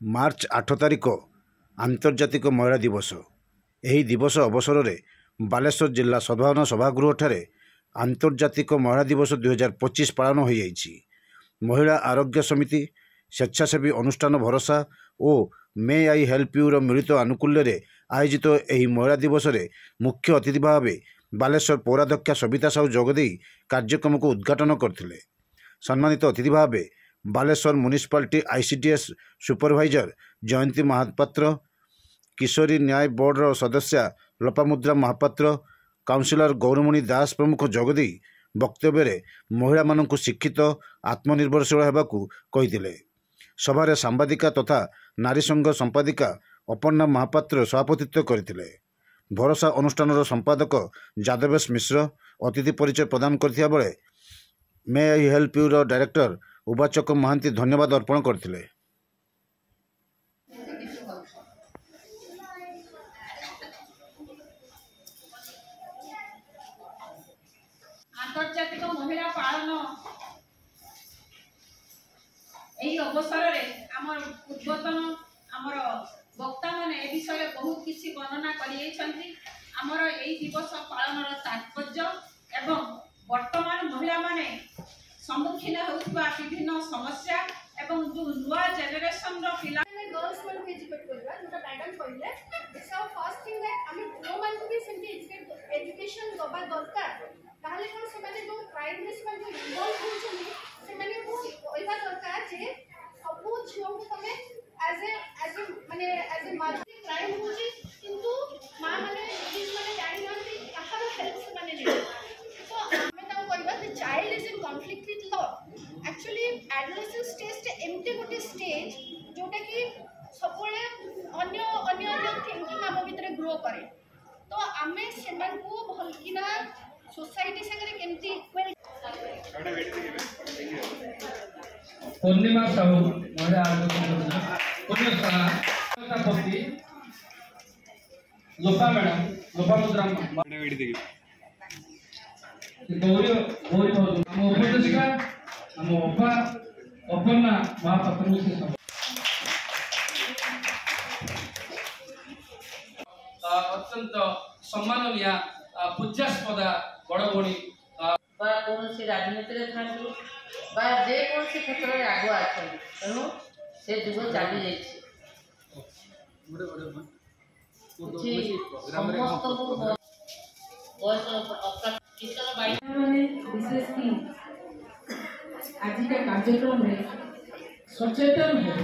मार्च 8 तारिख आंतर्जातिक महिला दिवस। यही दिवस अवसर में बालेश्वर जिला सद्भावना सभागृह ठारे आंतर्जातिक महिला दिवस 2025 पालन हो जाइछि। महिला आरोग्य समिति, स्वेच्छासेवी अनुष्ठान भरोसा और मे आई हेल्प यू मिलित आनुकूल्य रे आयोजित यह महिला दिवस रे मुख्य अतिथि भाव बालेश्वर पौराध्यक्षा सविता साहू जोगदे कार्यक्रम को उद्घाटन करथिले। सम्मानित अतिथि भाव बालेश्वर म्युनिसिपालिटी आईसीडीएस सुपरवाइजर जयंती महापात्र, किशोरी न्याय बोर्डर सदस्या लोपामुद्रा महापात्र, काउंसिलर गौरमणि दास प्रमुख जोगदे वक्तव्य महिला मानक शिक्षित आत्मनिर्भरशील होगाकू कहिथिले। सभारे सांबादिका तथा नारी संघ संपादिका अपर्णा महापात्र सभापतित्व करथिले। भरोसा अनुष्ठान संपादक जादवेश मिश्र अतिथि परिचय प्रदान करथिया बेले may I help you director उबाचक महांती धन्यवाद अर्पण करथिले। आंतर्जातिक महिला पालन यही अवसर में आम पूर्वतन आमर वक्ता मैंने ए विषय बहुत किसी वर्णना कर दिवस पालन तात्पर्य एवं वर्तमान महिला माने सम्मुखीन होउथिबा विभिन्न समस्या एवं जो नुआ जेनरेशन रो पिला गर्ल्स मन को एजुकेट करबा जोटा मैडम कहले this our first thing that आमी पुओ मान को भी सेंटी एजुकेशन दबा दरकार ताले कोन से माने जो प्राइमरी से जो इन्वॉल्व हो छनी से माने को ओइबा दरकार जे सबु झियो को तमे एज ए माने एज ए मदर क्राइम हो छी किंतु मां माने दिस माने जानि नथि कहार हेल्प से माने ले तो हमें ता कहबा the child is in conflict with law. Actually adolescence stage ते एमते गोटे स्टेज जोटा कि सबले अन्य अन्य अन्य थिंकिंग हम भीतर ग्रो करे तो आमे सेमन को भलकिना सोसाइटी संगे केमती इक्वल पूर्णिमा साहू महिला पूर्णिमा लोपा मैडम लोपामुद्रा गौरी गौरी आम उपदेशिका आम उपा अपर्णा महापात्र अत्यंत सम्माननीय पूज्यास्पद बड़ भणी कौन राजनीति था जेको क्षेत्र में आगुआ अच्छा तेणु से जुग चली विशेष आज का कार्यक्रम में सचेतन है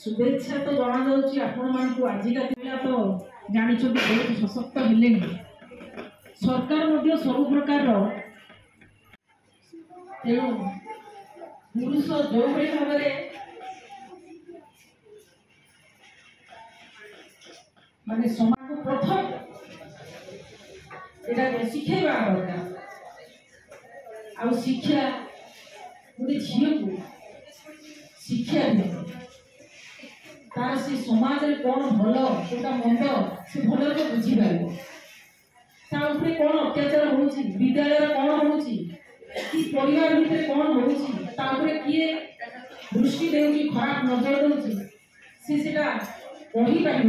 शुभेच्छा तो जना जाऊँगी आपण मानक आजिका पिला तो जानी बहुत सशक्त हेले सरकार सब प्रकार तेणु पुरुष जो भाव माने समाज को प्रथम यहाँ शिखेबा दरकार आ शिक्षा गोटे झील को शिक्षा दिए तार से समाज में कौन भल कौटा मंद से भल तो बुझीपार कौन अत्याचार हो विद्यालय कौन हो परिवार भितर कौन हो किए दृष्टि दे खराब नजर दौर सीटा कही पार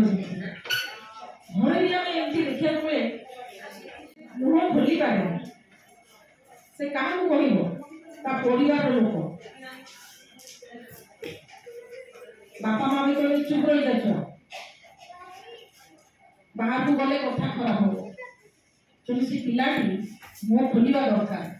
घरे भी आम एमती देखा मिले मुह खोली पारे से क्या कह परिवार लोक बापा माँ भी कहते चुप रही जा बाहर को गले कथा खराब हो पिलाटी मुह खोलवा दरकार।